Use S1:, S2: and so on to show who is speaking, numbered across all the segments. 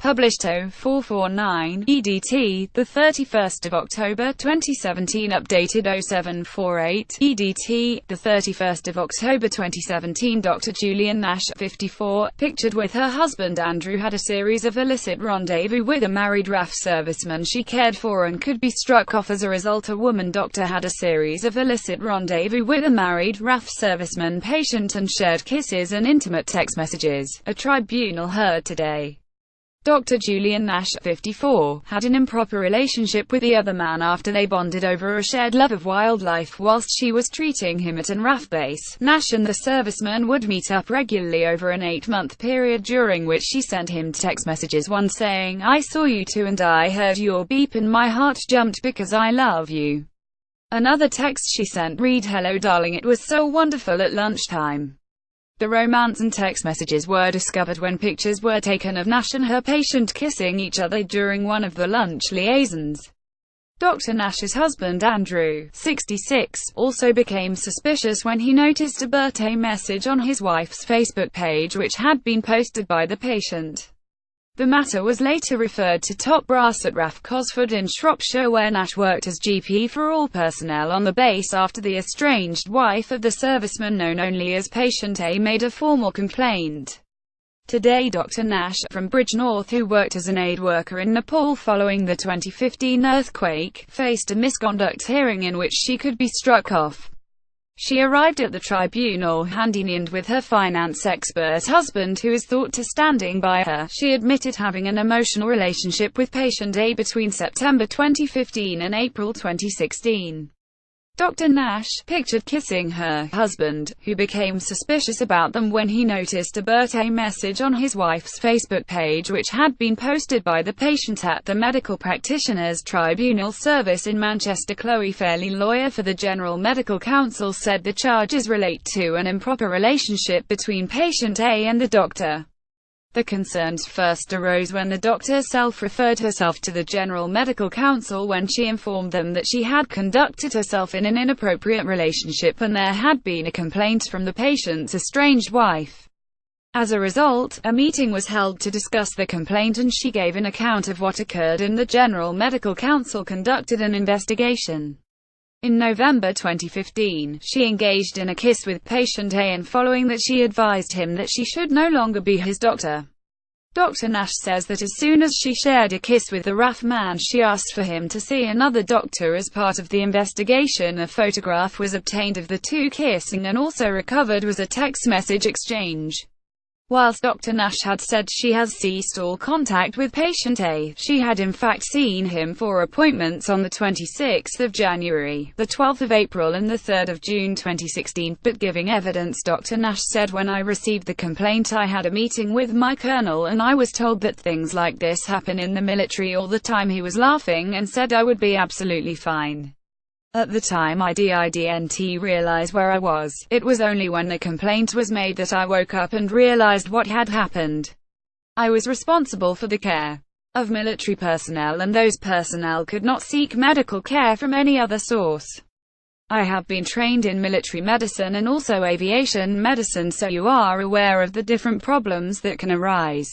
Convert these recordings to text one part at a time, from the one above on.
S1: Published 0449 EDT, the 31st of October 2017. Updated 0748 EDT, the 31st of October 2017. Dr. Julien Nash, 54, pictured with her husband Andrew, had a series of illicit rendezvous with a married RAF serviceman she cared for and could be struck off as a result. A woman doctor had a series of illicit rendezvous with a married RAF serviceman patient and shared kisses and intimate text messages, a tribunal heard today. Dr. Julien Nash, 54, had an improper relationship with the other man after they bonded over a shared love of wildlife whilst she was treating him at an RAF base. Nash and the serviceman would meet up regularly over an 8-month period, during which she sent him text messages, one saying, "I saw you too and I heard your beep and my heart jumped because I love you." Another text she sent read, "Hello darling, it was so wonderful at lunchtime." The romance and text messages were discovered when pictures were taken of Nash and her patient kissing each other during one of the lunch liaisons. Dr. Nash's husband Andrew, 66, also became suspicious when he noticed a birthday message on his wife's Facebook page which had been posted by the patient. The matter was later referred to top brass at RAF Cosford in Shropshire, where Nash worked as GP for all personnel on the base after the estranged wife of the serviceman, known only as Patient A, made a formal complaint. Today, Dr. Nash, from Bridgnorth, who worked as an aid worker in Nepal following the 2015 earthquake, faced a misconduct hearing in which she could be struck off. She arrived at the tribunal hand-in-hand with her finance expert husband, who is thought to standing by her. She admitted having an emotional relationship with Patient A between September 2015 and April 2016. Dr. Nash, pictured kissing her husband, who became suspicious about them when he noticed a birthday message on his wife's Facebook page which had been posted by the patient at the Medical Practitioners Tribunal Service in Manchester. Chloe Fairley, lawyer for the General Medical Council, said the charges relate to an improper relationship between Patient A and the doctor. The concerns first arose when the doctor self-referred herself to the General Medical Council when she informed them that she had conducted herself in an inappropriate relationship and there had been a complaint from the patient's estranged wife. As a result, a meeting was held to discuss the complaint and she gave an account of what occurred, and the General Medical Council conducted an investigation. In November 2015, she engaged in a kiss with Patient A, and following that she advised him that she should no longer be his doctor. Dr. Nash says that as soon as she shared a kiss with the RAF man, she asked for him to see another doctor. As part of the investigation, a photograph was obtained of the two kissing, and also recovered was a text message exchange. Whilst Dr. Nash had said she has ceased all contact with Patient A, she had in fact seen him for appointments on the 26th of January, the 12th of April and the 3rd of June 2016, but giving evidence, Dr. Nash said, "When I received the complaint, I had a meeting with my colonel and I was told that things like this happen in the military all the time. He was laughing and said I would be absolutely fine. At the time I didn't realize where I was. It was only when the complaint was made that I woke up and realized what had happened. I was responsible for the care of military personnel, and those personnel could not seek medical care from any other source. I have been trained in military medicine and also aviation medicine, so you are aware of the different problems that can arise.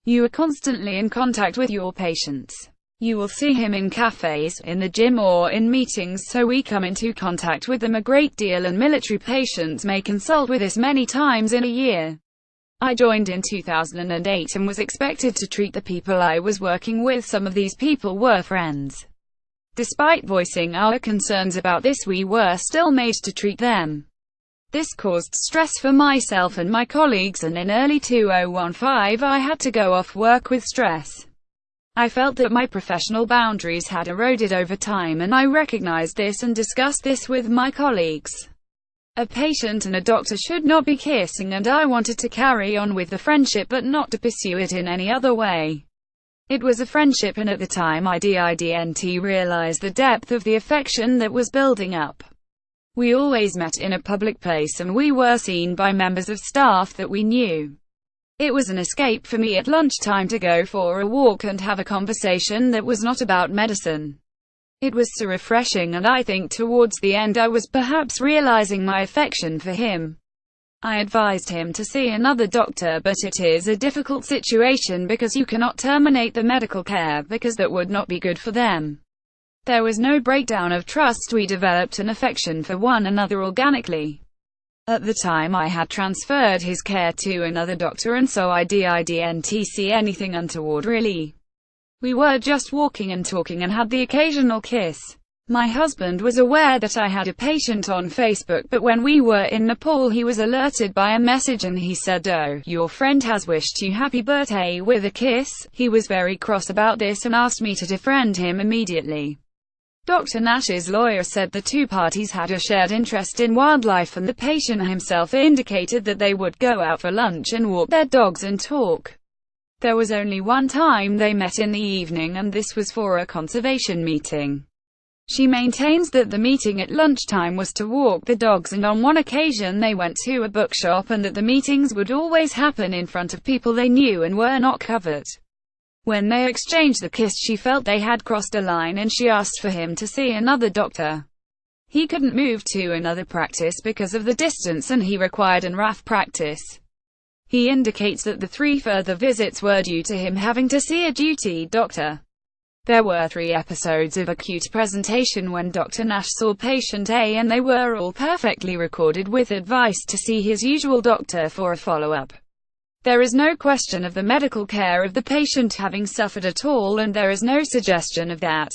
S1: You are constantly in contact with your patients. You will see him in cafes, in the gym or in meetings, so we come into contact with them a great deal, and military patients may consult with us many times in a year. I joined in 2008 and was expected to treat the people I was working with. Some of these people were friends. Despite voicing our concerns about this, we were still made to treat them. This caused stress for myself and my colleagues, and in early 2015 I had to go off work with stress. I felt that my professional boundaries had eroded over time, and I recognized this and discussed this with my colleagues. A patient and a doctor should not be kissing, and I wanted to carry on with the friendship but not to pursue it in any other way. It was a friendship, and at the time I didn't realize the depth of the affection that was building up. We always met in a public place and we were seen by members of staff that we knew. It was an escape for me at lunchtime to go for a walk and have a conversation that was not about medicine. It was so refreshing, and I think towards the end I was perhaps realizing my affection for him. I advised him to see another doctor, but it is a difficult situation because you cannot terminate the medical care, because that would not be good for them. There was no breakdown of trust. We developed an affection for one another organically. At the time I had transferred his care to another doctor, and so I didn't see anything untoward really. We were just walking and talking and had the occasional kiss. My husband was aware that I had a patient on Facebook, but when we were in Nepal he was alerted by a message and he said, "Oh, your friend has wished you happy birthday" with a kiss. He was very cross about this and asked me to defriend him immediately. Dr. Nash's lawyer said the two parties had a shared interest in wildlife, and the patient himself indicated that they would go out for lunch and walk their dogs and talk. There was only one time they met in the evening, and this was for a conservation meeting. She maintains that the meeting at lunchtime was to walk the dogs, and on one occasion they went to a bookshop, and that the meetings would always happen in front of people they knew and were not covered. When they exchanged the kiss, she felt they had crossed a line and she asked for him to see another doctor. He couldn't move to another practice because of the distance, and he required an RAF practice. He indicates that the 3 further visits were due to him having to see a duty doctor. There were 3 episodes of acute presentation when Dr. Nash saw patient A, and they were all perfectly recorded with advice to see his usual doctor for a follow-up. There is no question of the medical care of the patient having suffered at all, and there is no suggestion of that.